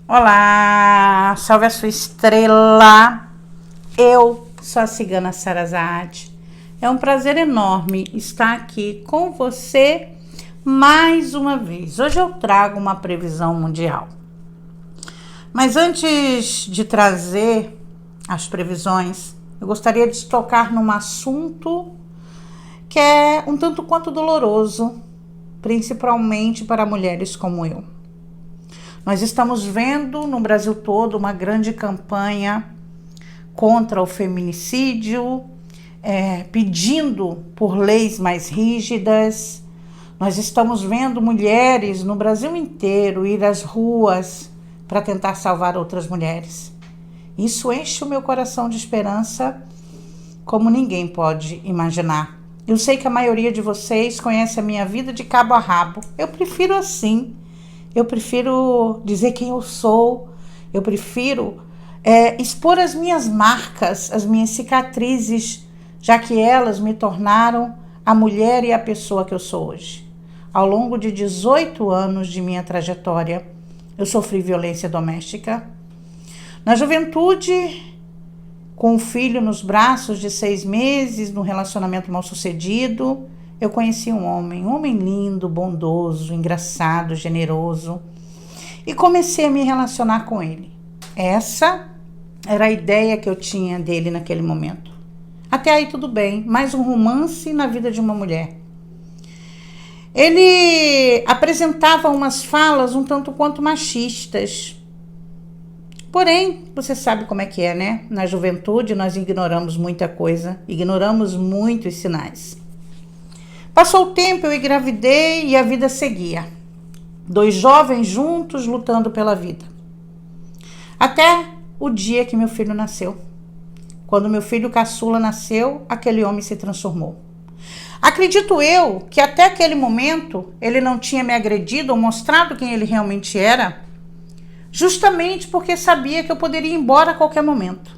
Olá, salve a sua estrela. Eu sou a cigana Sarazade. É um prazer enorme estar aqui com você mais uma vez. Hoje eu trago uma previsão mundial. Mas antes de trazer as previsões, eu gostaria de tocar num assunto que é um tanto quanto doloroso, principalmente para mulheres como eu. Nós estamos vendo no Brasil todo uma grande campanha contra o feminicídio, pedindo por leis mais rígidas. Nós estamos vendo mulheres no Brasil inteiro ir às ruas para tentar salvar outras mulheres. Isso enche o meu coração de esperança como ninguém pode imaginar. Eu sei que a maioria de vocês conhece a minha vida de cabo a rabo. Eu prefiro assim. Eu prefiro dizer quem eu sou, eu prefiro expor as minhas marcas, as minhas cicatrizes, já que elas me tornaram a mulher e a pessoa que eu sou hoje. Ao longo de 18 anos de minha trajetória, eu sofri violência doméstica. Na juventude, com um filho nos braços de 6 meses, num relacionamento mal sucedido, eu conheci um homem lindo, bondoso, engraçado, generoso, e comecei a me relacionar com ele. Essa era a ideia que eu tinha dele naquele momento. Até aí tudo bem, mais um romance na vida de uma mulher. Ele apresentava umas falas um tanto quanto machistas. Porém, você sabe como é que é, né? Na juventude nós ignoramos muita coisa, ignoramos muitos sinais. Passou o tempo, eu engravidei e a vida seguia. 2 jovens juntos lutando pela vida. Até o dia que meu filho nasceu. Quando meu filho caçula nasceu, aquele homem se transformou. Acredito eu que até aquele momento ele não tinha me agredido ou mostrado quem ele realmente era, justamente porque sabia que eu poderia ir embora a qualquer momento.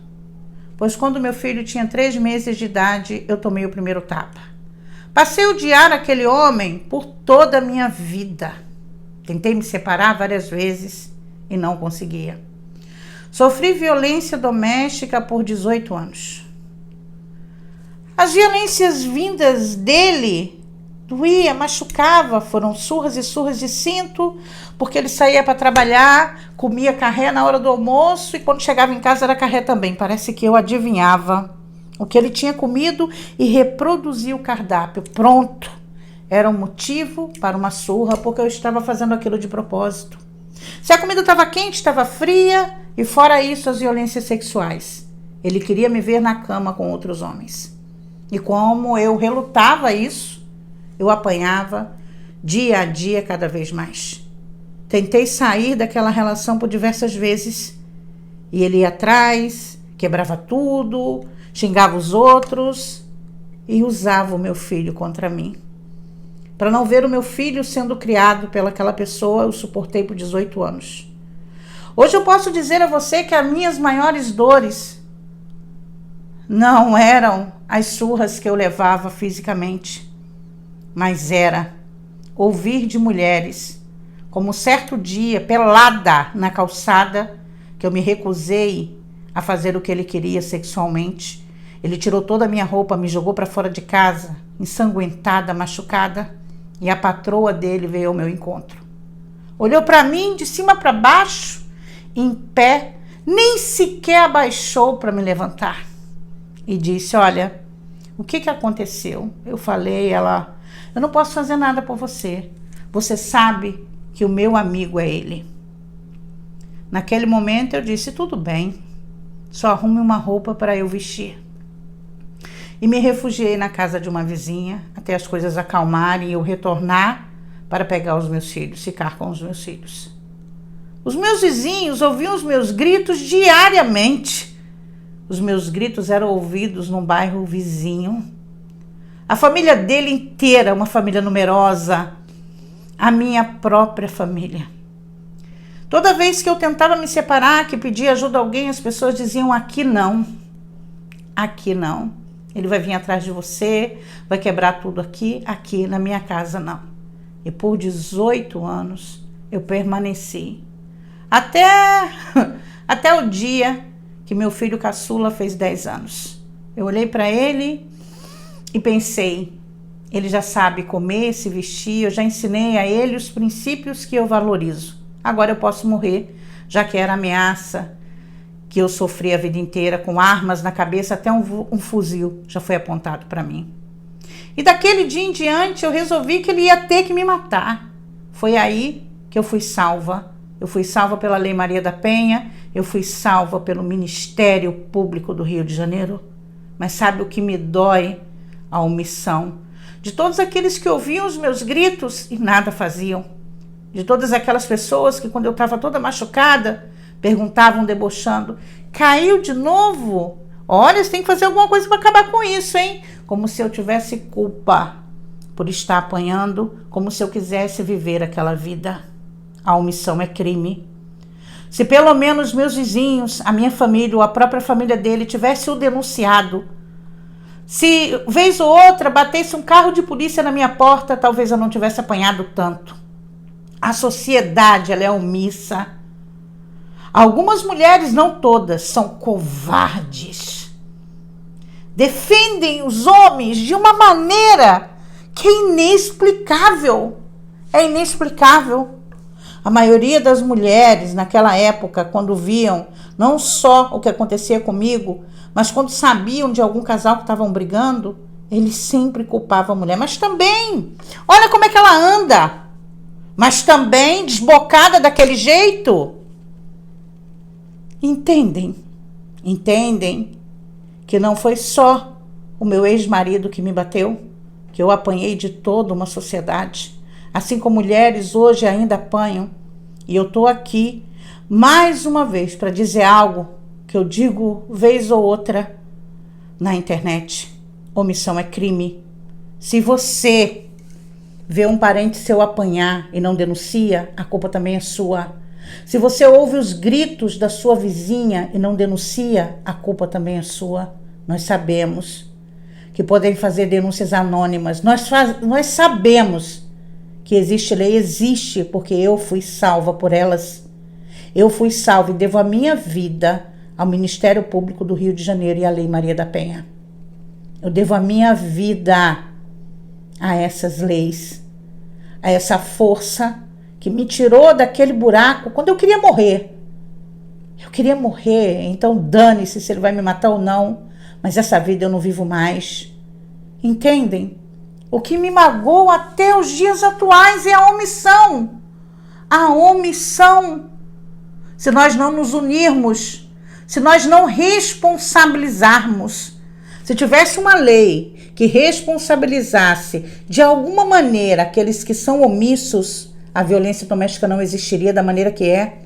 Pois quando meu filho tinha 3 meses de idade, eu tomei o primeiro tapa. Passei a odiar aquele homem por toda a minha vida. Tentei me separar várias vezes e não conseguia. Sofri violência doméstica por 18 anos. As violências vindas dele doía, machucava, foram surras e surras de cinto, porque ele saía para trabalhar, comia carré na hora do almoço e quando chegava em casa era carré também. Parece que eu adivinhava o que ele tinha comido e reproduzia o cardápio. Pronto, era um motivo para uma surra, porque eu estava fazendo aquilo de propósito. Se a comida estava quente, estava fria, e fora isso, as violências sexuais. Ele queria me ver na cama com outros homens. E como eu relutava isso, eu apanhava dia a dia cada vez mais. Tentei sair daquela relação por diversas vezes, e ele ia atrás, quebrava tudo, xingava os outros e usava o meu filho contra mim. Para não ver o meu filho sendo criado pelaquela pessoa, eu suportei por 18 anos. Hoje eu posso dizer a você que as minhas maiores dores não eram as surras que eu levava fisicamente, mas era ouvir de mulheres, como certo dia, pelada na calçada, que eu me recusei a fazer o que ele queria sexualmente. Ele tirou toda a minha roupa, me jogou para fora de casa, ensanguentada, machucada, e a patroa dele veio ao meu encontro. Olhou para mim de cima para baixo, em pé, nem sequer abaixou para me levantar. E disse, olha, o que aconteceu? Eu falei, eu não posso fazer nada por você. Você sabe que o meu amigo é ele. Naquele momento eu disse, tudo bem, só arrume uma roupa para eu vestir. E me refugiei na casa de uma vizinha até as coisas acalmarem e eu retornar para pegar os meus filhos, ficar com os meus filhos. Os meus vizinhos ouviam os meus gritos diariamente. Os meus gritos eram ouvidos num bairro vizinho. A família dele inteira, uma família numerosa, a minha própria família. Toda vez que eu tentava me separar, que pedia ajuda a alguém, as pessoas diziam, aqui não, aqui não. Ele vai vir atrás de você, vai quebrar tudo aqui na minha casa não. E por 18 anos eu permaneci Até, até o dia que meu filho caçula fez 10 anos. Eu olhei para ele e pensei, ele já sabe comer, se vestir, eu já ensinei a ele os princípios que eu valorizo. Agora eu posso morrer, já que era ameaça que eu sofri a vida inteira, com armas na cabeça, até um fuzil já foi apontado para mim. E daquele dia em diante eu resolvi que ele ia ter que me matar. Foi aí que eu fui salva. Eu fui salva pela Lei Maria da Penha, eu fui salva pelo Ministério Público do Rio de Janeiro. Mas sabe o que me dói? A omissão de todos aqueles que ouviam os meus gritos e nada faziam. De todas aquelas pessoas que, quando eu estava toda machucada, perguntavam debochando, caiu de novo? Olha, você tem que fazer alguma coisa para acabar com isso, hein? Como se eu tivesse culpa por estar apanhando, como se eu quisesse viver aquela vida. A omissão é crime. Se pelo menos meus vizinhos, a minha família ou a própria família dele tivesse o denunciado, se vez ou outra batesse um carro de polícia na minha porta, talvez eu não tivesse apanhado tanto. A sociedade, ela é omissa. Algumas mulheres, não todas, são covardes. Defendem os homens de uma maneira que é inexplicável. É inexplicável. A maioria das mulheres naquela época, quando viam não só o que acontecia comigo, mas quando sabiam de algum casal que estavam brigando, eles sempre culpavam a mulher. Mas também, olha como é que ela anda. Mas também desbocada daquele jeito. Entendem que não foi só o meu ex-marido que me bateu, que eu apanhei de toda uma sociedade, assim como mulheres hoje ainda apanham. E eu estou aqui mais uma vez para dizer algo que eu digo vez ou outra na internet. Omissão é crime. Se você vê um parente seu apanhar e não denuncia, a culpa também é sua. Se você ouve os gritos da sua vizinha e não denuncia, a culpa também é sua. Nós sabemos que podem fazer denúncias anônimas. Nós sabemos que existe lei, existe, porque eu fui salva por elas. Eu fui salva e devo a minha vida ao Ministério Público do Rio de Janeiro e à Lei Maria da Penha. Eu devo a minha vida a essas leis, a essa força que me tirou daquele buraco quando eu queria morrer. Eu queria morrer, então dane-se se ele vai me matar ou não, mas essa vida eu não vivo mais. Entendem? O que me magoa até os dias atuais é a omissão. A omissão. Se nós não nos unirmos, se nós não responsabilizarmos, se tivesse uma lei que responsabilizasse de alguma maneira aqueles que são omissos, a violência doméstica não existiria da maneira que é.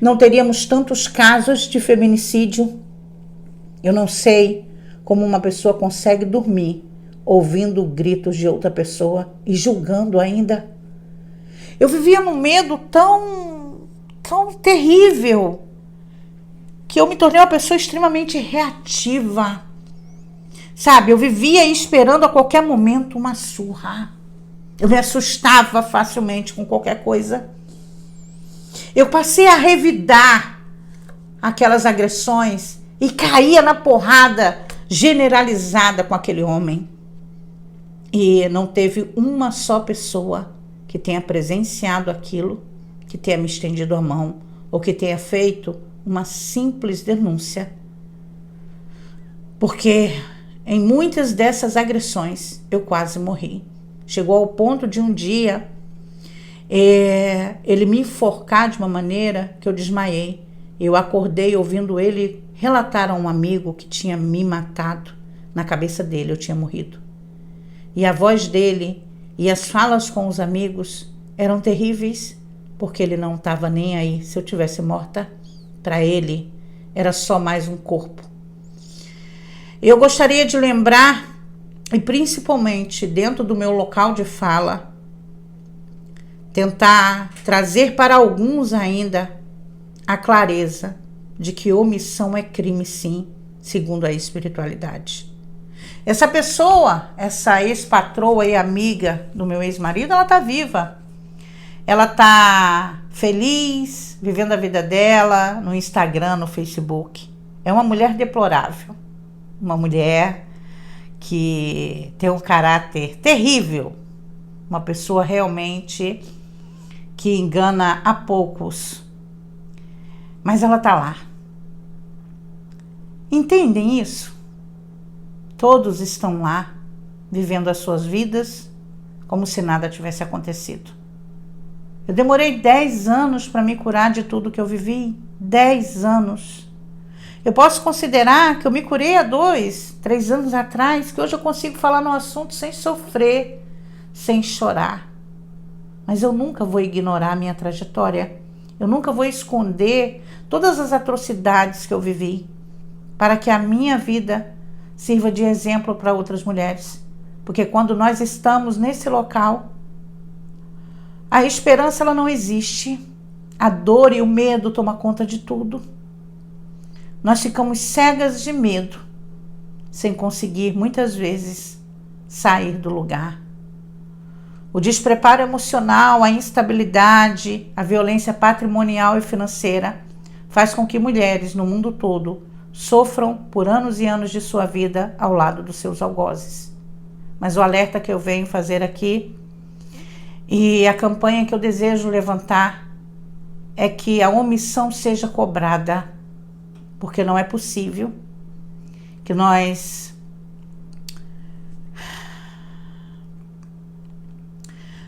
Não teríamos tantos casos de feminicídio. Eu não sei como uma pessoa consegue dormir ouvindo gritos de outra pessoa e julgando ainda. Eu vivia num medo tão terrível que eu me tornei uma pessoa extremamente reativa. Sabe, eu vivia esperando a qualquer momento uma surra. Eu me assustava facilmente com qualquer coisa. Eu passei a revidar aquelas agressões e caía na porrada generalizada com aquele homem. E não teve uma só pessoa que tenha presenciado aquilo, que tenha me estendido a mão ou que tenha feito uma simples denúncia. Porque em muitas dessas agressões eu quase morri. Chegou ao ponto de um dia ele me enforcar de uma maneira que eu desmaiei. Eu acordei ouvindo ele relatar a um amigo que tinha me matado. Na cabeça dele eu tinha morrido. E a voz dele e as falas com os amigos eram terríveis, porque ele não estava nem aí se eu tivesse morta. Para ele era só mais um corpo. Eu gostaria de lembrar, e principalmente dentro do meu local de fala, tentar trazer para alguns ainda a clareza de que omissão é crime, sim, segundo a espiritualidade. Essa pessoa, essa ex-patroa e amiga do meu ex-marido, ela está viva. Ela está feliz, vivendo a vida dela no Instagram, no Facebook. É uma mulher deplorável, uma mulher que tem um caráter terrível, uma pessoa realmente que engana a poucos, mas ela está lá. Entendem isso? Todos estão lá, vivendo as suas vidas como se nada tivesse acontecido. Eu demorei 10 anos para me curar de tudo que eu vivi. 10 anos. Eu posso considerar que eu me curei há 2, 3 anos atrás, que hoje eu consigo falar no assunto sem sofrer, sem chorar. Mas eu nunca vou ignorar a minha trajetória. Eu nunca vou esconder todas as atrocidades que eu vivi, para que a minha vida sirva de exemplo para outras mulheres. Porque quando nós estamos nesse local, a esperança ela não existe. A dor e o medo tomam conta de tudo. Nós ficamos cegas de medo, sem conseguir muitas vezes sair do lugar. O despreparo emocional, a instabilidade, a violência patrimonial e financeira faz com que mulheres no mundo todo sofram por anos e anos de sua vida ao lado dos seus algozes. Mas o alerta que eu venho fazer aqui e a campanha que eu desejo levantar é que a omissão seja cobrada, porque não é possível que nós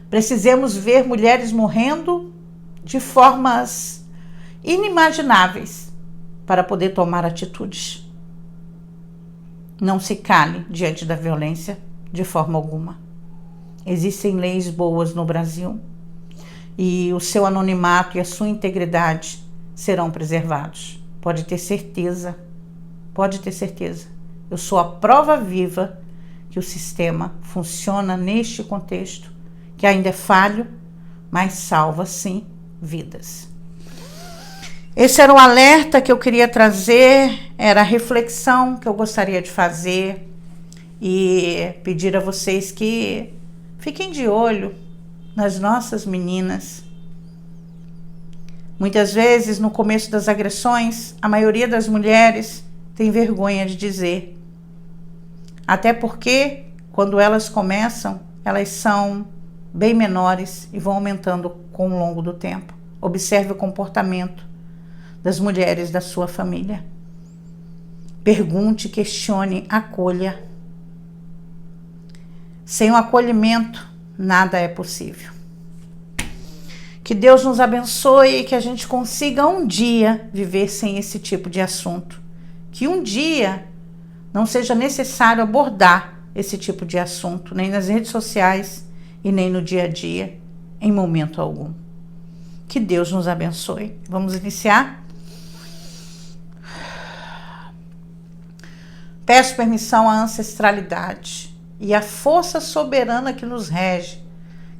precisemos ver mulheres morrendo de formas inimagináveis para poder tomar atitudes. Não se cale diante da violência de forma alguma. Existem leis boas no Brasil e o seu anonimato e a sua integridade serão preservados. Pode ter certeza, pode ter certeza. Eu sou a prova viva que o sistema funciona neste contexto, que ainda é falho, mas salva sim vidas. Esse era o alerta que eu queria trazer, era a reflexão que eu gostaria de fazer e pedir a vocês que fiquem de olho nas nossas meninas. Muitas vezes, no começo das agressões, a maioria das mulheres tem vergonha de dizer. Até porque, quando elas começam, elas são bem menores e vão aumentando com o longo do tempo. Observe o comportamento das mulheres da sua família. Pergunte, questione, acolha. Sem o acolhimento, nada é possível. Que Deus nos abençoe e que a gente consiga um dia viver sem esse tipo de assunto. Que um dia não seja necessário abordar esse tipo de assunto, nem nas redes sociais e nem no dia a dia, em momento algum. Que Deus nos abençoe. Vamos iniciar? Peço permissão à ancestralidade e à força soberana que nos rege,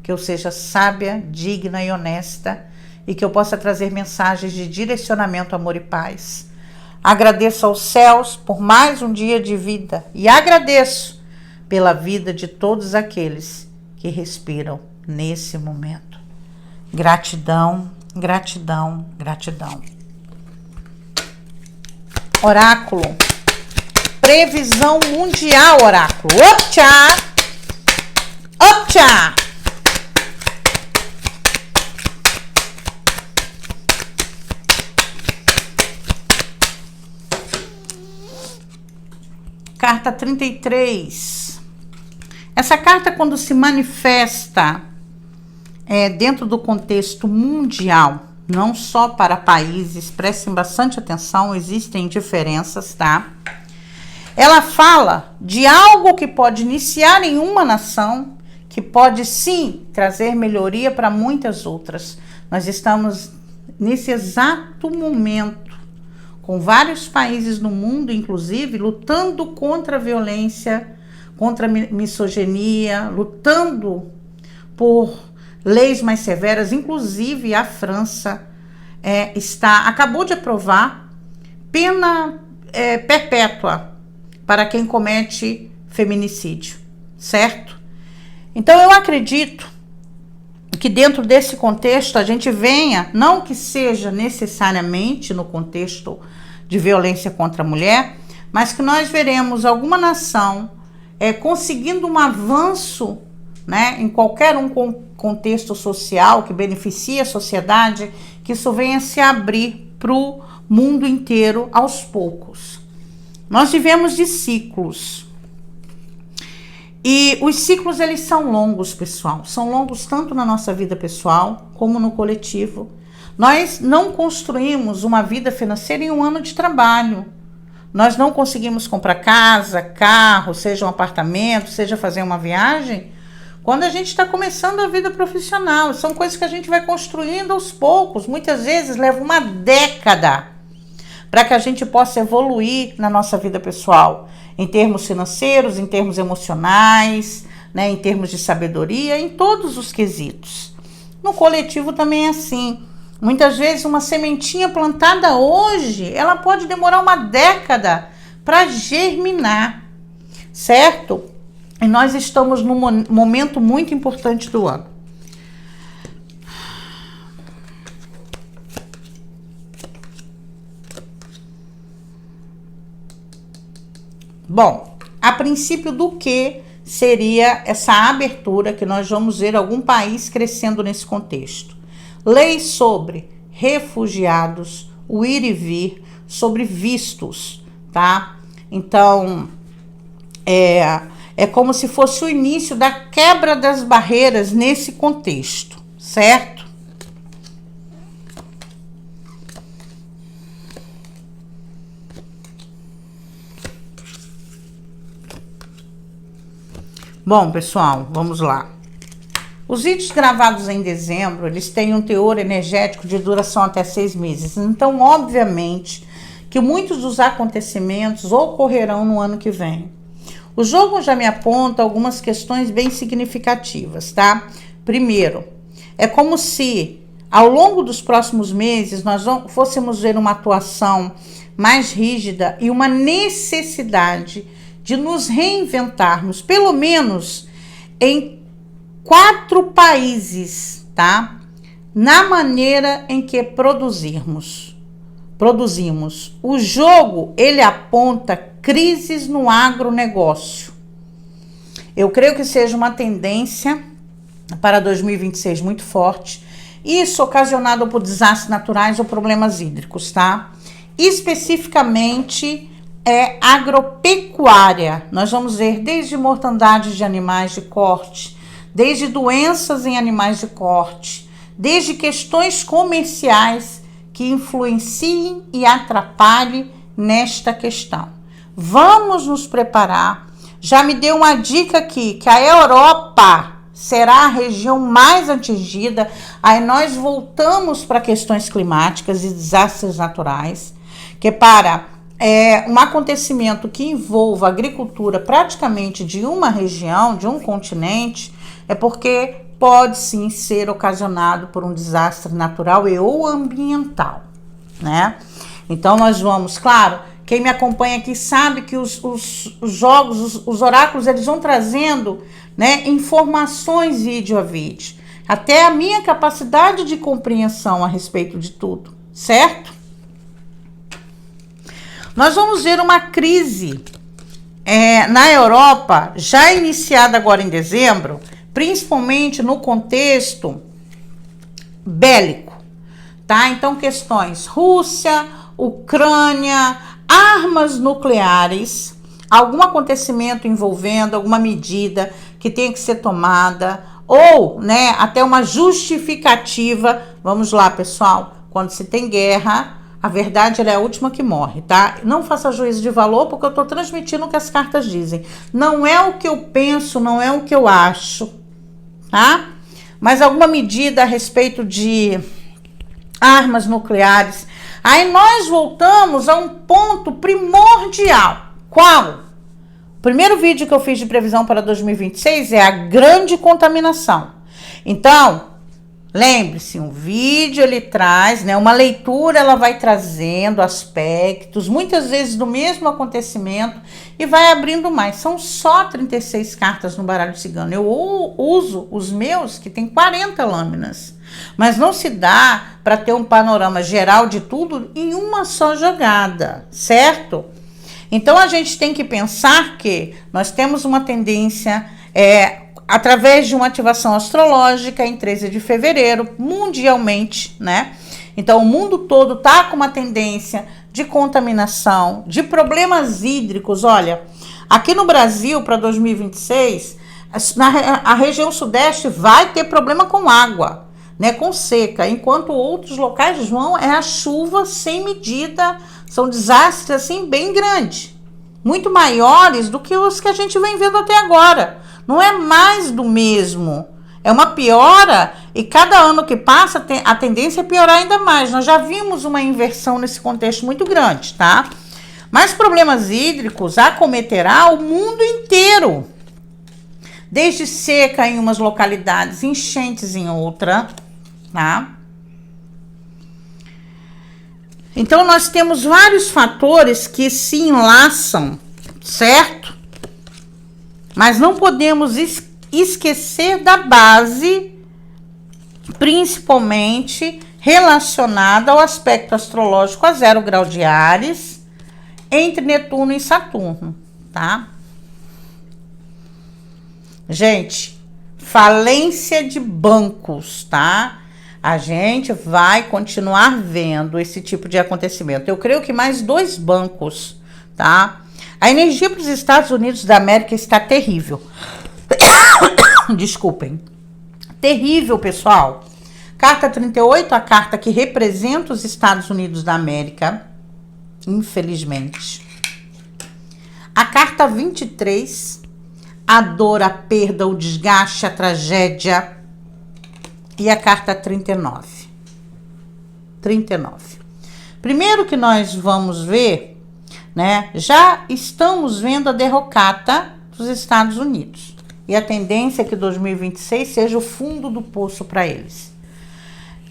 que eu seja sábia, digna e honesta e que eu possa trazer mensagens de direcionamento, amor e paz. Agradeço aos céus por mais um dia de vida e agradeço pela vida de todos aqueles que respiram nesse momento. Gratidão, gratidão, gratidão. Oráculo. Previsão mundial, oráculo. Optcha! Optcha! Carta 33. Essa carta, quando se manifesta dentro do contexto mundial, não só para países, prestem bastante atenção, existem diferenças, tá? Ela fala de algo que pode iniciar em uma nação, que pode sim trazer melhoria para muitas outras. Nós estamos nesse exato momento com vários países no mundo, inclusive, lutando contra a violência, contra a misoginia, lutando por leis mais severas. Inclusive, a França acabou de aprovar pena perpétua para quem comete feminicídio, certo? Então, eu acredito que dentro desse contexto a gente venha, não que seja necessariamente no contexto de violência contra a mulher, mas que nós veremos alguma nação conseguindo um avanço, né, em qualquer contexto social que beneficie a sociedade, que isso venha se abrir para o mundo inteiro aos poucos. Nós vivemos de ciclos. E os ciclos, eles são longos, pessoal. São longos tanto na nossa vida pessoal como no coletivo. Nós não construímos uma vida financeira em um ano de trabalho. Nós não conseguimos comprar casa, carro, seja um apartamento, seja fazer uma viagem, quando a gente está começando a vida profissional. São coisas que a gente vai construindo aos poucos. Muitas vezes leva uma década para que a gente possa evoluir na nossa vida pessoal, em termos financeiros, em termos emocionais, né, em termos de sabedoria, em todos os quesitos. No coletivo também é assim. Muitas vezes uma sementinha plantada hoje, ela pode demorar uma década para germinar, certo? E nós estamos num momento muito importante do ano. Bom, a princípio do que seria essa abertura que nós vamos ver algum país crescendo nesse contexto? Leis sobre refugiados, o ir e vir, sobre vistos, tá? Então, é como se fosse o início da quebra das barreiras nesse contexto, certo? Bom, pessoal, vamos lá. Os vídeos gravados em dezembro, eles têm um teor energético de duração até 6 meses. Então, obviamente, que muitos dos acontecimentos ocorrerão no ano que vem. O jogo já me aponta algumas questões bem significativas, tá? Primeiro, é como se ao longo dos próximos meses nós fôssemos ver uma atuação mais rígida e uma necessidade de nos reinventarmos, pelo menos em 4 países, tá? Na maneira em que produzimos. O jogo, ele aponta crises no agronegócio. Eu creio que seja uma tendência para 2026 muito forte. Isso ocasionado por desastres naturais ou problemas hídricos, tá? Especificamente agropecuária. Nós vamos ver desde mortandade de animais de corte, desde doenças em animais de corte, desde questões comerciais que influenciem e atrapalhem nesta questão. Vamos nos preparar. Já me deu uma dica aqui, que a Europa será a região mais atingida. Aí nós voltamos para questões climáticas e desastres naturais, que para um acontecimento que envolva a agricultura praticamente de uma região, de um continente, é porque pode sim ser ocasionado por um desastre natural e ou ambiental, né? Então nós vamos, claro, quem me acompanha aqui sabe que os jogos, os oráculos, eles vão trazendo, né, informações vídeo a vídeo, até a minha capacidade de compreensão a respeito de tudo, certo? Nós vamos ver uma crise na Europa, já iniciada agora em dezembro, principalmente no contexto bélico, tá? Então, questões Rússia, Ucrânia, armas nucleares, algum acontecimento envolvendo alguma medida que tem que ser tomada, ou, né, até uma justificativa. Vamos lá, pessoal, quando se tem guerra, a verdade ela é a última que morre, tá? Não faça juízo de valor, porque eu tô transmitindo o que as cartas dizem. Não é o que eu penso, não é o que eu acho, tá? Mas alguma medida a respeito de armas nucleares. Aí nós voltamos a um ponto primordial. Qual? O primeiro vídeo que eu fiz de previsão para 2026 é a grande contaminação. Então, Lembre-se, um vídeo ele traz, né? Uma leitura ela vai trazendo aspectos, muitas vezes do mesmo acontecimento e vai abrindo mais. São só 36 cartas no baralho cigano. Eu uso os meus que tem 40 lâminas, mas não se dá para ter um panorama geral de tudo em uma só jogada, certo? Então a gente tem que pensar que nós temos uma tendência através de uma ativação astrológica em 13 de fevereiro, mundialmente, né? Então, o mundo todo tá com uma tendência de contaminação, de problemas hídricos. Olha, aqui no Brasil, para 2026, a região sudeste vai ter problema com água, né? Com seca, enquanto outros locais vão, a chuva sem medida, são desastres, assim, bem grandes. Muito maiores do que os que a gente vem vendo até agora. Não é mais do mesmo, é uma piora e cada ano que passa a tendência é piorar ainda mais. Nós já vimos uma inversão nesse contexto muito grande, tá? Mas problemas hídricos acometerá o mundo inteiro, desde seca em umas localidades, enchentes em outra, tá? Então nós temos vários fatores que se enlaçam, certo? Mas não podemos esquecer da base, principalmente relacionada ao aspecto astrológico a 0 grau de Áries, entre Netuno e Saturno, tá? Gente, falência de bancos, tá? A gente vai continuar vendo esse tipo de acontecimento. Eu creio que mais 2 bancos, tá? A energia para os Estados Unidos da América está terrível. Desculpem. Terrível, pessoal. Carta 38, a carta que representa os Estados Unidos da América. Infelizmente. A carta 23, a dor, a perda, o desgaste, a tragédia. E a carta 39. 39. Primeiro que nós vamos ver, né? Já estamos vendo a derrocata dos Estados Unidos. E a tendência é que 2026 seja o fundo do poço para eles.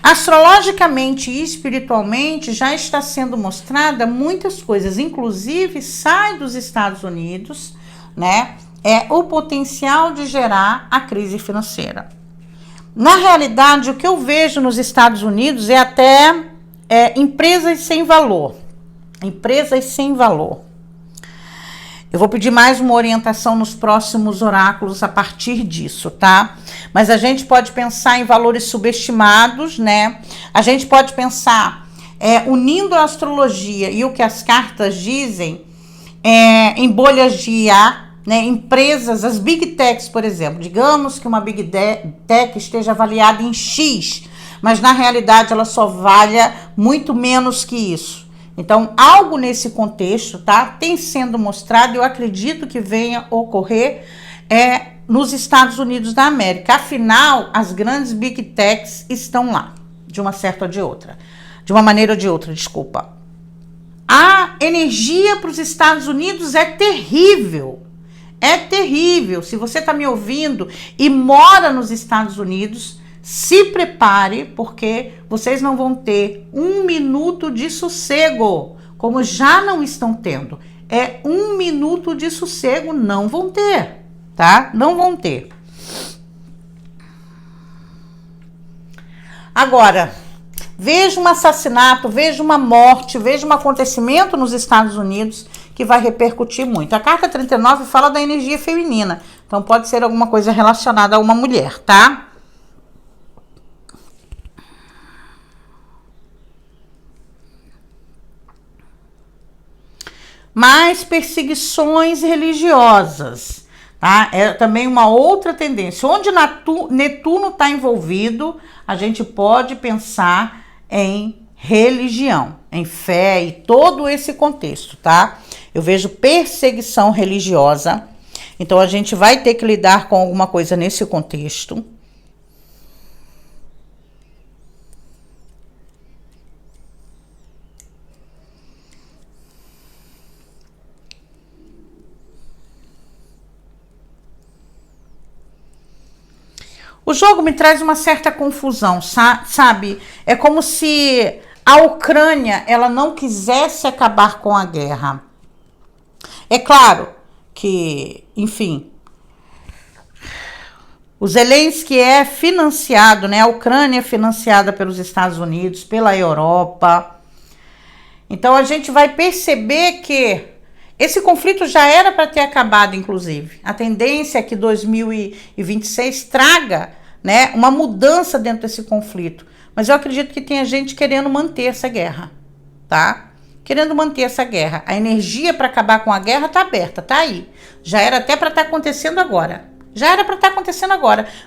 Astrologicamente e espiritualmente já está sendo mostrada muitas coisas, inclusive sai dos Estados Unidos, né? O potencial de gerar a crise financeira. Na realidade, o que eu vejo nos Estados Unidos é até empresas sem valor. Empresas sem valor. Eu vou pedir mais uma orientação nos próximos oráculos a partir disso, tá? Mas a gente pode pensar em valores subestimados, né? A gente pode pensar, unindo a astrologia e o que as cartas dizem, em bolhas de ar, né? Empresas, as Big Techs, por exemplo. Digamos que uma Big Tech esteja avaliada em X, mas na realidade ela só valha muito menos que isso. Então, algo nesse contexto, tá? Tem sendo mostrado, eu acredito que venha ocorrer nos Estados Unidos da América. Afinal, as grandes Big Techs estão lá, de uma certa ou de outra. De uma maneira ou de outra, desculpa. A energia para os Estados Unidos é terrível. É terrível. Se você está me ouvindo e mora nos Estados Unidos, se prepare, porque vocês não vão ter 1 minuto de sossego, como já não estão tendo. 1 minuto de sossego não vão ter, tá? Não vão ter. Agora, veja um assassinato, veja uma morte, veja um acontecimento nos Estados Unidos que vai repercutir muito. A carta 39 fala da energia feminina, então pode ser alguma coisa relacionada a uma mulher, tá? Mais perseguições religiosas, tá? É também uma outra tendência. Onde Netuno está envolvido, a gente pode pensar em religião, em fé e todo esse contexto, tá? Eu vejo perseguição religiosa, então a gente vai ter que lidar com alguma coisa nesse contexto. O jogo me traz uma certa confusão, sabe? É como se a Ucrânia ela não quisesse acabar com a guerra. É claro que, enfim, o Zelensky é financiado, né? A Ucrânia é financiada pelos Estados Unidos, pela Europa. Então a gente vai perceber que esse conflito já era para ter acabado, inclusive. A tendência é que 2026 traga, né, uma mudança dentro desse conflito. Mas eu acredito que tem gente querendo manter essa guerra, tá? Querendo manter essa guerra. A energia para acabar com a guerra está aberta, tá aí. Já era até para estar acontecendo agora.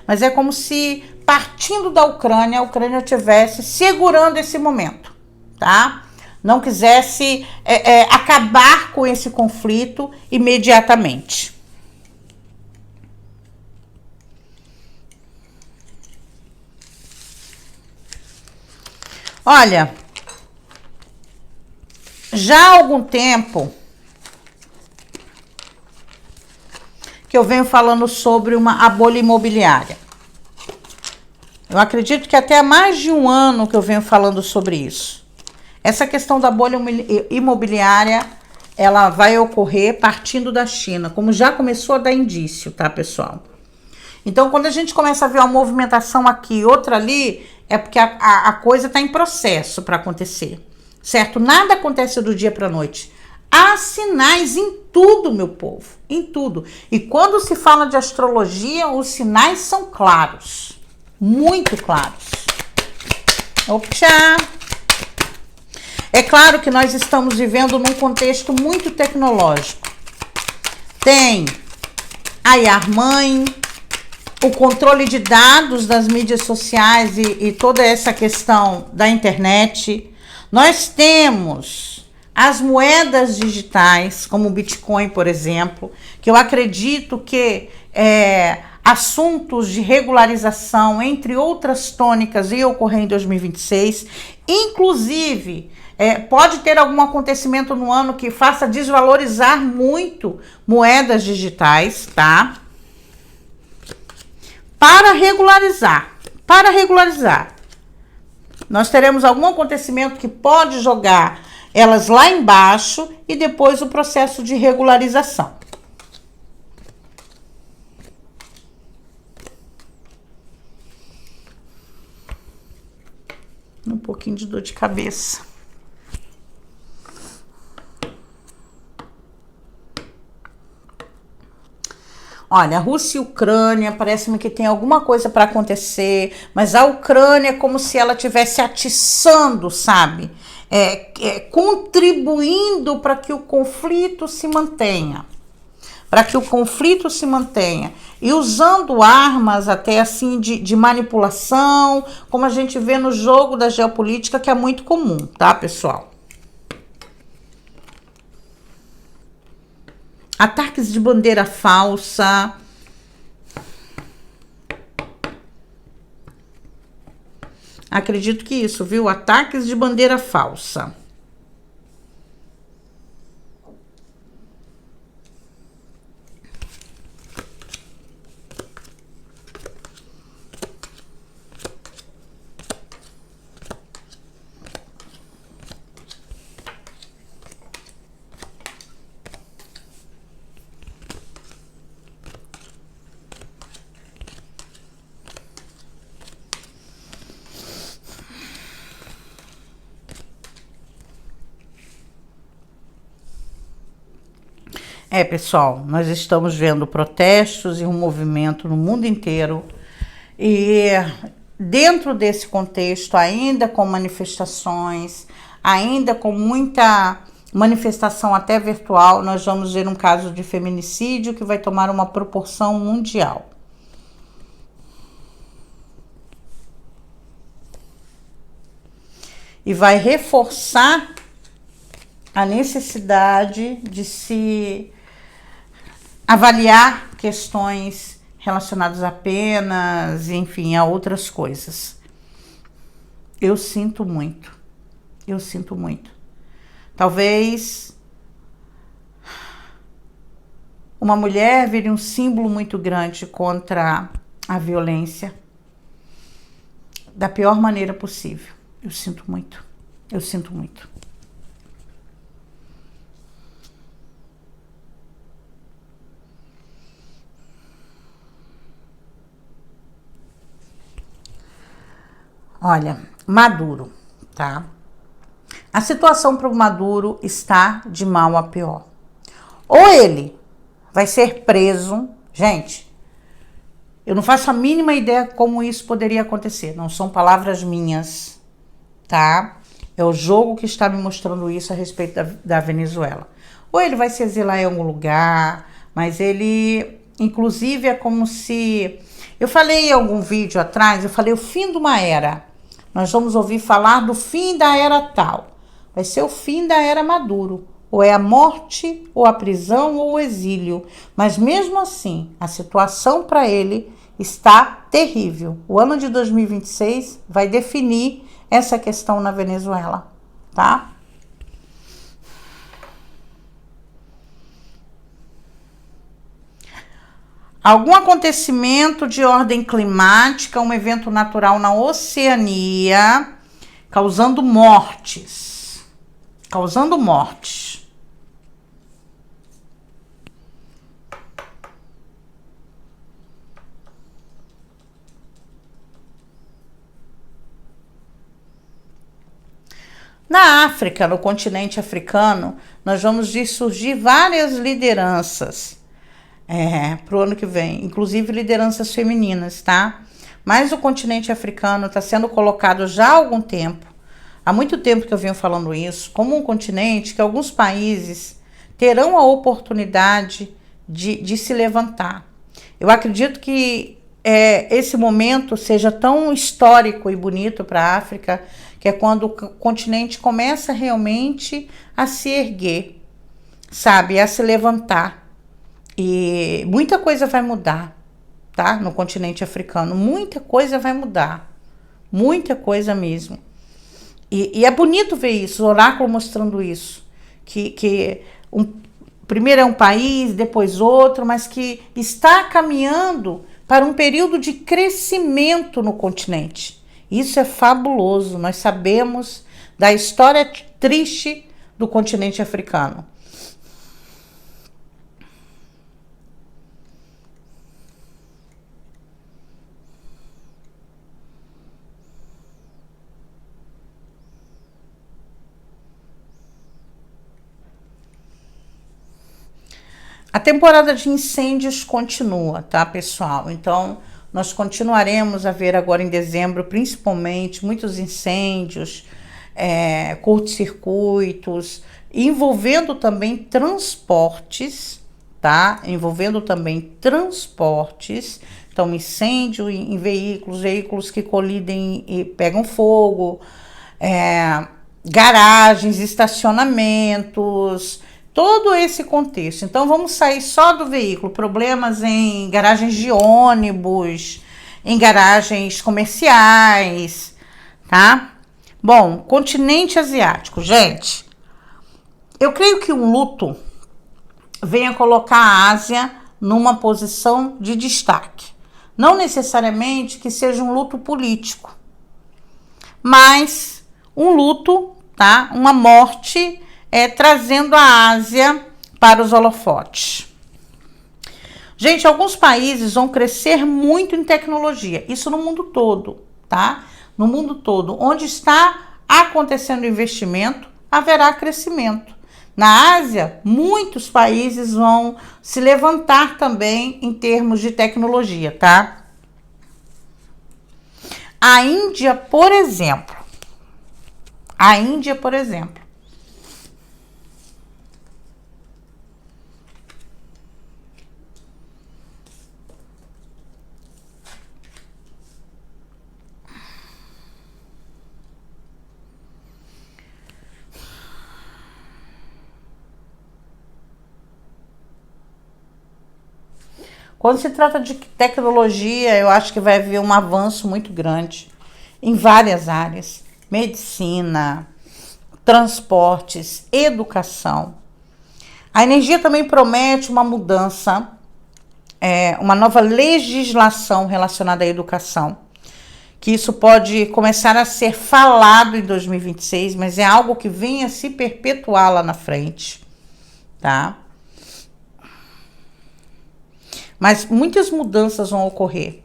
Mas é como se, partindo da Ucrânia, a Ucrânia estivesse segurando esse momento, tá? Não quisesse acabar com esse conflito imediatamente. Olha, já há algum tempo que eu venho falando sobre a bolha imobiliária. Eu acredito que até há mais de um ano que eu venho falando sobre isso. Essa questão da bolha imobiliária, ela vai ocorrer partindo da China, como já começou a dar indício, tá, pessoal? Então, quando a gente começa a ver uma movimentação aqui e outra ali, é porque a coisa está em processo para acontecer, certo? Nada acontece do dia para a noite. Há sinais em tudo, meu povo, em tudo. E quando se fala de astrologia, os sinais são claros, muito claros. Opa! É claro que nós estamos vivendo num contexto muito tecnológico. Tem a IAR-Mãe, o controle de dados das mídias sociais e toda essa questão da internet. Nós temos as moedas digitais, como o Bitcoin, por exemplo, que eu acredito que assuntos de regularização, entre outras tônicas, iam ocorrer em 2026, inclusive... pode ter algum acontecimento no ano que faça desvalorizar muito moedas digitais, tá? Para regularizar, nós teremos algum acontecimento que pode jogar elas lá embaixo e depois o processo de regularização. Um pouquinho de dor de cabeça. Olha, Rússia e Ucrânia, parece-me que tem alguma coisa para acontecer, mas a Ucrânia é como se ela estivesse atiçando, sabe? Contribuindo para que o conflito se mantenha. E usando armas até assim de manipulação, como a gente vê no jogo da geopolítica, que é muito comum, tá, pessoal? Ataques de bandeira falsa. Acredito que isso, viu? Ataques de bandeira falsa. Pessoal, nós estamos vendo protestos e um movimento no mundo inteiro e dentro desse contexto, ainda com manifestações, ainda com muita manifestação até virtual, nós vamos ver um caso de feminicídio que vai tomar uma proporção mundial. E vai reforçar a necessidade de se avaliar questões relacionadas a penas, enfim, a outras coisas. Eu sinto muito. Talvez uma mulher vire um símbolo muito grande contra a violência, da pior maneira possível. Eu sinto muito. Eu sinto muito. Olha, Maduro, tá? A situação para o Maduro está de mal a pior. Ou ele vai ser preso, gente, eu não faço a mínima ideia como isso poderia acontecer, não são palavras minhas, tá? É o jogo que está me mostrando isso a respeito da Venezuela. Ou ele vai se exilar em algum lugar, mas ele, inclusive, é como se... Eu falei em algum vídeo atrás, eu falei o fim de uma era. Nós vamos ouvir falar do fim da era tal. Vai ser o fim da era Maduro. Ou é a morte, ou a prisão, ou o exílio. Mas mesmo assim, a situação para ele está terrível. O ano de 2026 vai definir essa questão na Venezuela, tá? Algum acontecimento de ordem climática, um evento natural na Oceania, causando mortes. Causando mortes. Na África, no continente africano, nós vamos ver surgir várias lideranças para o ano que vem, inclusive lideranças femininas, tá? Mas o continente africano está sendo colocado já há algum tempo, há muito tempo que eu venho falando isso, como um continente que alguns países terão a oportunidade de se levantar. Eu acredito que esse momento seja tão histórico e bonito para a África, que é quando o continente começa realmente a se erguer, sabe, a se levantar. E muita coisa vai mudar, tá? No continente africano, muita coisa vai mudar, muita coisa mesmo. E é bonito ver isso, o oráculo mostrando isso, que primeiro é um país, depois outro, mas que está caminhando para um período de crescimento no continente. Isso é fabuloso, nós sabemos da história triste do continente africano. A temporada de incêndios continua, tá, pessoal? Então, nós continuaremos a ver agora em dezembro, principalmente, muitos incêndios, curtos-circuitos, envolvendo também transportes, tá? Envolvendo também transportes. Então, incêndio em veículos que colidem e pegam fogo, garagens, estacionamentos, todo esse contexto. Então, vamos sair só do veículo. Problemas em garagens de ônibus, em garagens comerciais, tá? Bom, continente asiático. Gente, eu creio que o luto venha colocar a Ásia numa posição de destaque. Não necessariamente que seja um luto político, mas um luto, tá? Uma morte trazendo a Ásia para os holofotes. Gente, alguns países vão crescer muito em tecnologia, isso no mundo todo, tá? No mundo todo, onde está acontecendo investimento, haverá crescimento. Na Ásia, muitos países vão se levantar também em termos de tecnologia, tá? A Índia, por exemplo, quando se trata de tecnologia, eu acho que vai haver um avanço muito grande em várias áreas. Medicina, transportes, educação. A energia também promete uma mudança, uma nova legislação relacionada à educação, que isso pode começar a ser falado em 2026, mas é algo que vem a se perpetuar lá na frente, tá? Mas muitas mudanças vão ocorrer.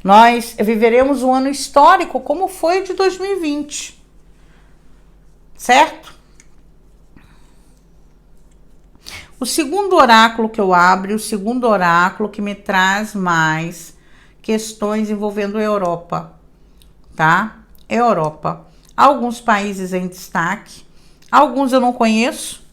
Nós viveremos um ano histórico como foi de 2020, certo? O segundo oráculo que eu abro, o segundo oráculo que me traz mais questões envolvendo a Europa, tá? Europa. Alguns países em destaque, alguns eu não conheço,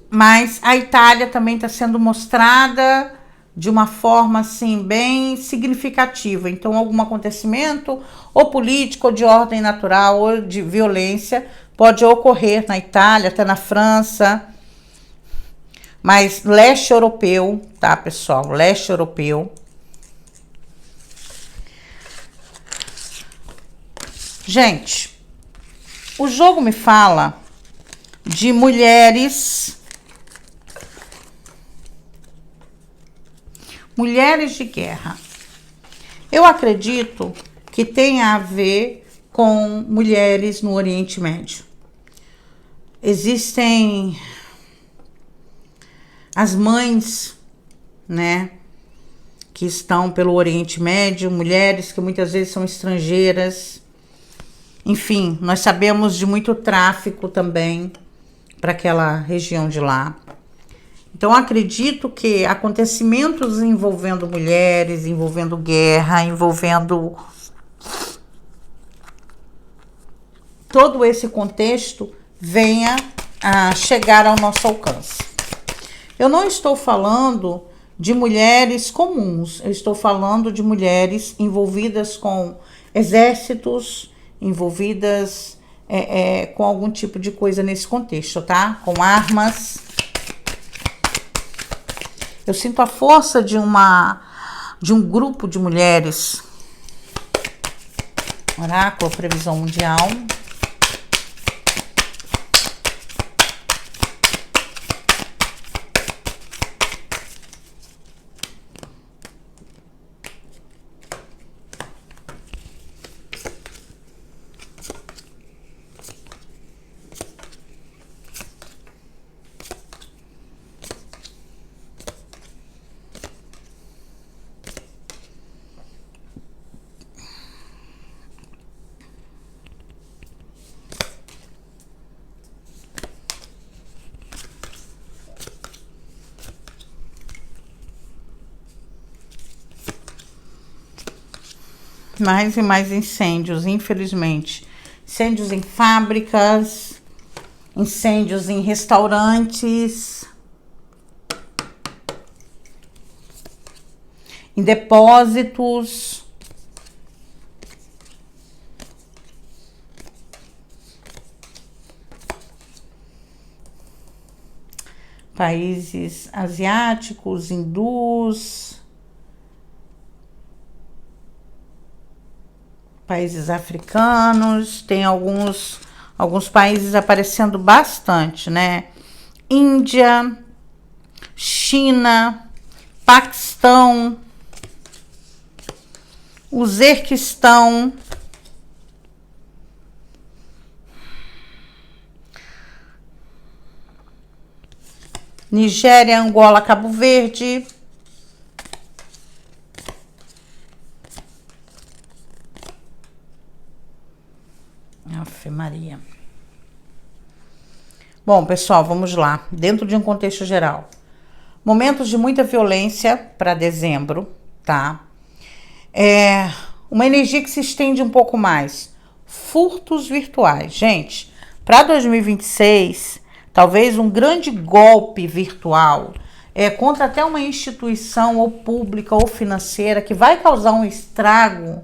mas a Itália também está sendo mostrada de uma forma assim bem significativa. Então, algum acontecimento ou político, ou de ordem natural, ou de violência pode ocorrer na Itália, até na França, mas leste europeu, tá, pessoal? Leste europeu. Gente, o jogo me fala de mulheres de guerra. Eu acredito que tenha a ver com mulheres no Oriente Médio. Existem as mães, né, que estão pelo Oriente Médio, mulheres que muitas vezes são estrangeiras. Enfim, nós sabemos de muito tráfico também para aquela região de lá. Então, acredito que acontecimentos envolvendo mulheres, envolvendo guerra, envolvendo todo esse contexto venha a chegar ao nosso alcance. Eu não estou falando de mulheres comuns, eu estou falando de mulheres envolvidas com exércitos, envolvidas com algum tipo de coisa nesse contexto, tá? Com armas. Eu sinto a força de um grupo de mulheres. Oráculo, previsão mundial. Mais e mais incêndios, infelizmente. Incêndios em fábricas, incêndios em restaurantes, em depósitos. Países asiáticos, hindus, países africanos, tem alguns países aparecendo bastante, né? Índia, China, Paquistão, Uzbequistão, Nigéria, Angola, Cabo Verde. Ave Maria. Bom, pessoal, vamos lá. Dentro de um contexto geral. Momentos de muita violência para dezembro, tá? Uma energia que se estende um pouco mais. Furtos virtuais. Gente, para 2026, talvez um grande golpe virtual contra até uma instituição ou pública ou financeira que vai causar um estrago,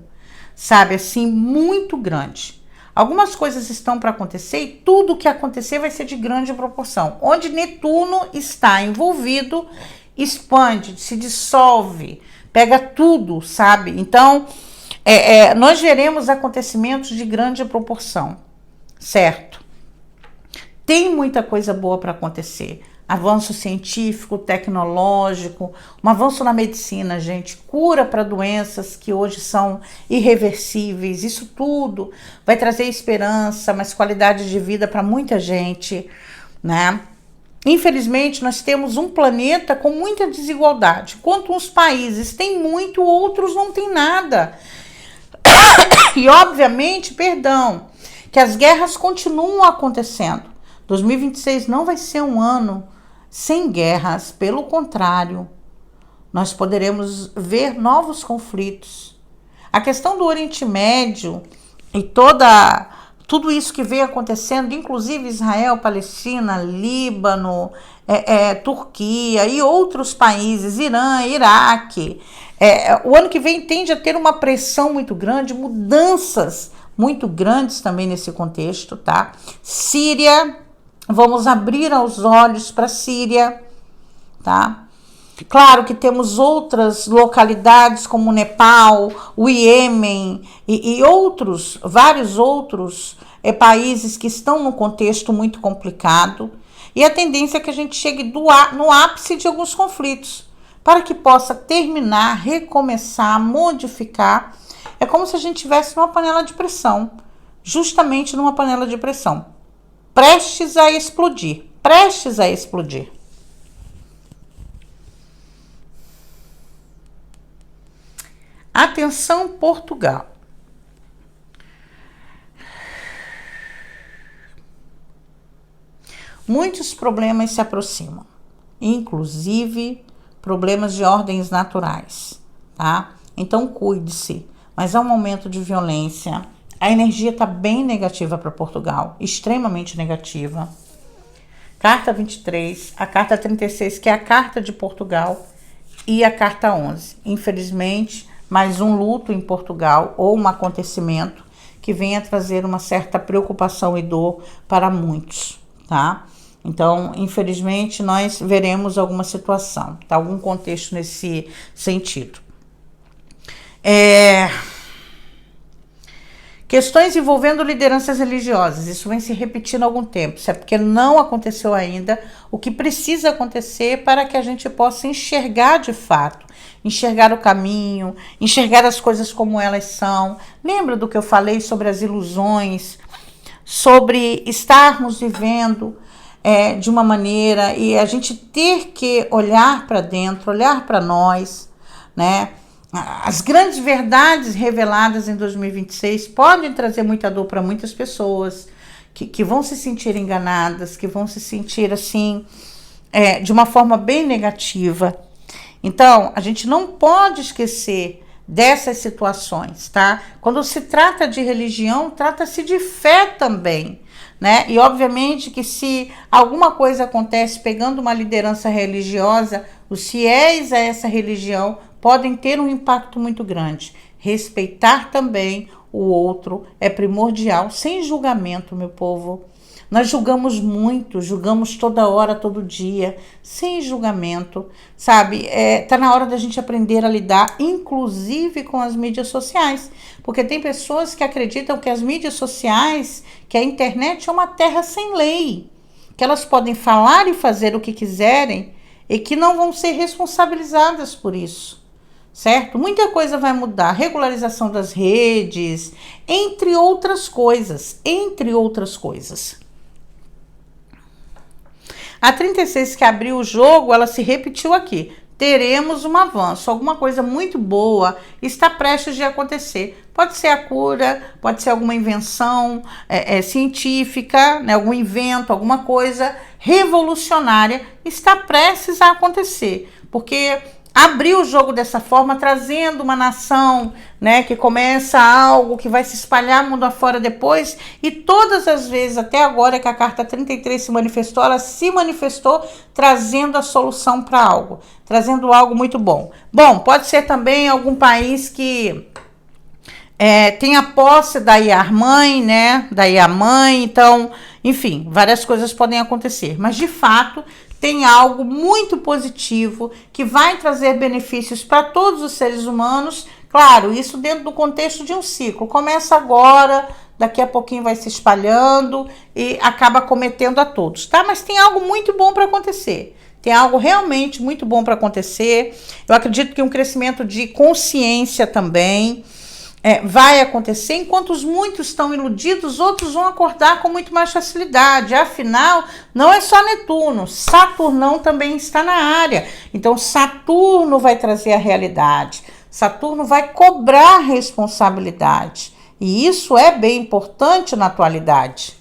sabe, assim, muito grande. Algumas coisas estão para acontecer e tudo que acontecer vai ser de grande proporção. Onde Netuno está envolvido, expande, se dissolve, pega tudo, sabe? Então, nós veremos acontecimentos de grande proporção, certo? Tem muita coisa boa para acontecer. avanço científico, tecnológico, um avanço na medicina, gente, cura para doenças que hoje são irreversíveis. Isso tudo vai trazer esperança, mais qualidade de vida para muita gente, né? Infelizmente, nós temos um planeta com muita desigualdade. Enquanto uns países têm muito, outros não têm nada. E, obviamente, que as guerras continuam acontecendo. 2026 não vai ser um ano sem guerras, pelo contrário, nós poderemos ver novos conflitos. A questão do Oriente Médio e tudo isso que vem acontecendo, inclusive Israel, Palestina, Líbano, Turquia e outros países, Irã, Iraque, o ano que vem tende a ter uma pressão muito grande, mudanças muito grandes também nesse contexto, tá? Síria, vamos abrir os olhos para a Síria, tá? Claro que temos outras localidades como o Nepal, o Iêmen e vários outros países que estão num contexto muito complicado, e a tendência é que a gente chegue no ápice de alguns conflitos, para que possa terminar, recomeçar, modificar. É como se a gente estivesse numa panela de pressão, justamente numa panela de pressão, prestes a explodir. Atenção, Portugal. Muitos problemas se aproximam, inclusive problemas de ordens naturais, tá? Então cuide-se, mas há um momento de violência. A energia está bem negativa para Portugal, extremamente negativa. Carta 23, a carta 36, que é a carta de Portugal, e a carta 11. Infelizmente, mais um luto em Portugal, ou um acontecimento que venha trazer uma certa preocupação e dor para muitos, tá? Então, infelizmente, nós veremos alguma situação, tá? Algum contexto nesse sentido. Questões envolvendo lideranças religiosas, isso vem se repetindo há algum tempo, isso é porque não aconteceu ainda o que precisa acontecer para que a gente possa enxergar de fato, enxergar o caminho, enxergar as coisas como elas são. Lembra do que eu falei sobre as ilusões, sobre estarmos vivendo de uma maneira e a gente ter que olhar para dentro, olhar para nós, né? As grandes verdades reveladas em 2026 podem trazer muita dor para muitas pessoas que vão se sentir enganadas, que vão se sentir assim, de uma forma bem negativa. Então, a gente não pode esquecer dessas situações, tá? Quando se trata de religião, trata-se de fé também, né? E obviamente que se alguma coisa acontece pegando uma liderança religiosa, os fiéis a essa religião podem ter um impacto muito grande. Respeitar também o outro é primordial, sem julgamento, meu povo. Nós julgamos muito, julgamos toda hora, todo dia, sem julgamento, sabe? Tá na hora da gente aprender a lidar, inclusive com as mídias sociais, porque tem pessoas que acreditam que as mídias sociais, que a internet é uma terra sem lei, que elas podem falar e fazer o que quiserem e que não vão ser responsabilizadas por isso. Certo? Muita coisa vai mudar, regularização das redes, entre outras coisas, A 36 que abriu o jogo, ela se repetiu aqui. Teremos um avanço, alguma coisa muito boa está prestes de acontecer. Pode ser a cura, pode ser alguma invenção científica, né, algum invento, alguma coisa revolucionária está prestes a acontecer, porque abriu o jogo dessa forma, trazendo uma nação, né, que começa algo que vai se espalhar mundo afora depois, e todas as vezes até agora que a carta 33 se manifestou, ela se manifestou trazendo a solução para algo, trazendo algo muito bom. Bom, pode ser também algum país que tenha posse da Iar-mãe, né, da Iar-mãe, então, enfim, várias coisas podem acontecer, mas de fato tem algo muito positivo que vai trazer benefícios para todos os seres humanos. Claro, isso dentro do contexto de um ciclo. Começa agora, daqui a pouquinho vai se espalhando e acaba cometendo a todos, tá? Mas tem algo muito bom para acontecer. Tem algo realmente muito bom para acontecer. Eu acredito que um crescimento de consciência também vai acontecer. Enquanto muitos estão iludidos, outros vão acordar com muito mais facilidade. Afinal, não é só Netuno, Saturnão também está na área. Então, Saturno vai trazer a realidade. Saturno vai cobrar responsabilidade. E isso é bem importante na atualidade.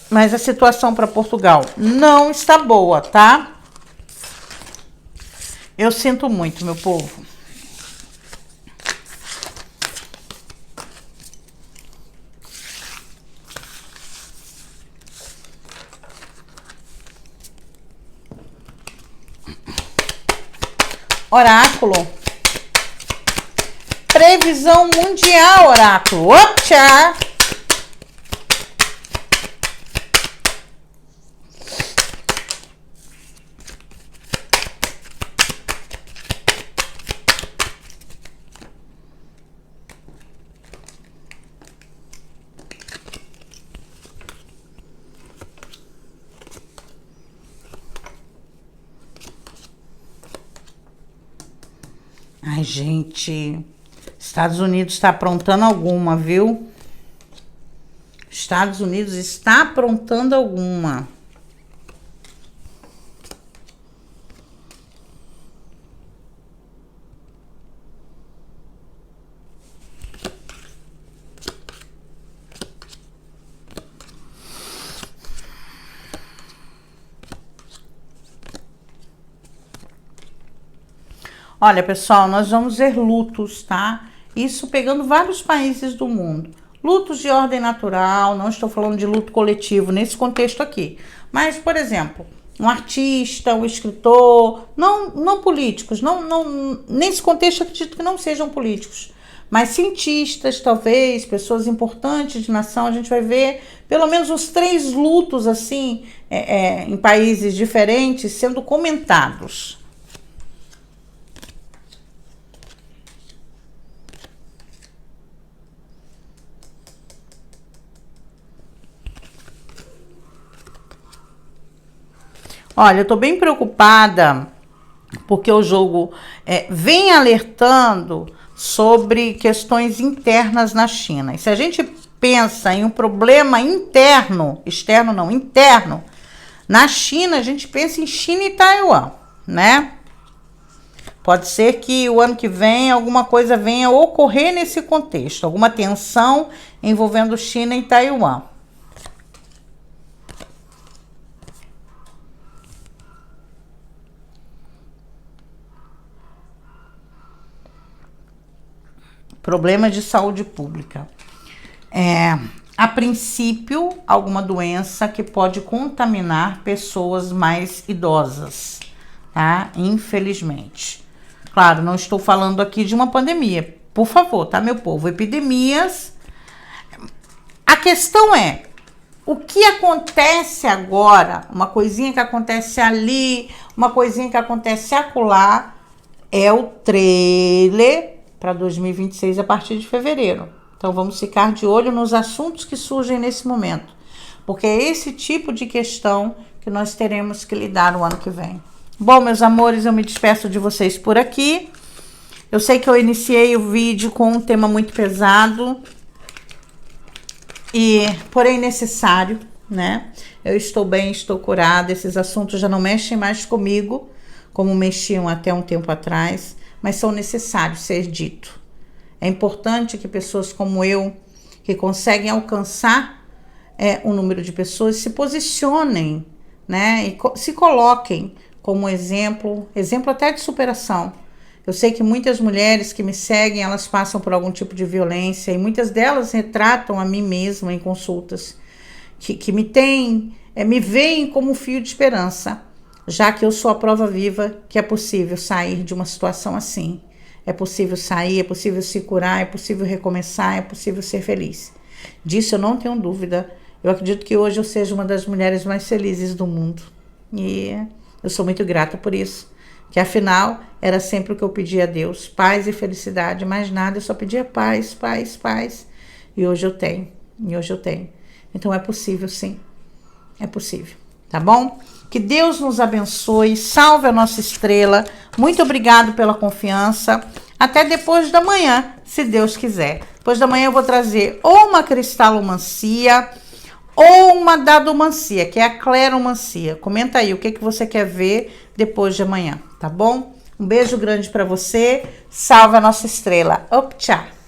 Mas a situação para Portugal não está boa, tá? Eu sinto muito, meu povo. Oráculo. Previsão mundial, oráculo. Opa! Ai, gente, Estados Unidos está aprontando alguma, viu? Estados Unidos está aprontando alguma. Olha, pessoal, nós vamos ver lutos, tá? Isso pegando vários países do mundo. Lutos de ordem natural, não estou falando de luto coletivo nesse contexto aqui. Mas, por exemplo, um artista, um escritor, não políticos, nesse contexto acredito que não sejam políticos, mas cientistas, talvez, pessoas importantes de nação, a gente vai ver pelo menos uns 3 lutos, assim, em países diferentes sendo comentados. Olha, eu tô bem preocupada porque o jogo vem alertando sobre questões internas na China. E se a gente pensa em um problema interno, externo não, interno, na China, a gente pensa em China e Taiwan, né? Pode ser que o ano que vem alguma coisa venha ocorrer nesse contexto, alguma tensão envolvendo China e Taiwan. Problemas de saúde pública. A princípio, alguma doença que pode contaminar pessoas mais idosas, tá? Infelizmente. Claro, não estou falando aqui de uma pandemia. Por favor, tá, meu povo? Epidemias. A questão é, o que acontece agora, uma coisinha que acontece ali, uma coisinha que acontece acolá, é o trailer para 2026 a partir de fevereiro. Então vamos ficar de olho nos assuntos que surgem nesse momento, porque é esse tipo de questão que nós teremos que lidar no ano que vem. Bom, meus amores, eu me despeço de vocês por aqui. Eu sei que eu iniciei o vídeo com um tema muito pesado, porém necessário, né? Eu estou bem, estou curada, esses assuntos já não mexem mais comigo, como mexiam até um tempo atrás, mas são necessários ser dito. É importante que pessoas como eu, que conseguem alcançar um número de pessoas, se posicionem, né? E se coloquem como exemplo até de superação. Eu sei que muitas mulheres que me seguem, elas passam por algum tipo de violência e muitas delas retratam a mim mesma em consultas, que me veem como um fio de esperança, já que eu sou a prova viva que é possível sair de uma situação assim. É possível sair, é possível se curar, é possível recomeçar, é possível ser feliz. Disso eu não tenho dúvida. Eu acredito que hoje eu seja uma das mulheres mais felizes do mundo. E eu sou muito grata por isso. Que afinal era sempre o que eu pedia a Deus, paz e felicidade, mais nada, eu só pedia paz, paz, paz. E hoje eu tenho, Então é possível sim, é possível, tá bom? Que Deus nos abençoe, salve a nossa estrela. Muito obrigado pela confiança. Até depois da manhã, se Deus quiser. Depois da manhã eu vou trazer ou uma cristalomancia ou uma dadomancia, que é a cleromancia. Comenta aí o que você quer ver depois de amanhã, tá bom? Um beijo grande para você. Salve a nossa estrela. Op, tchau.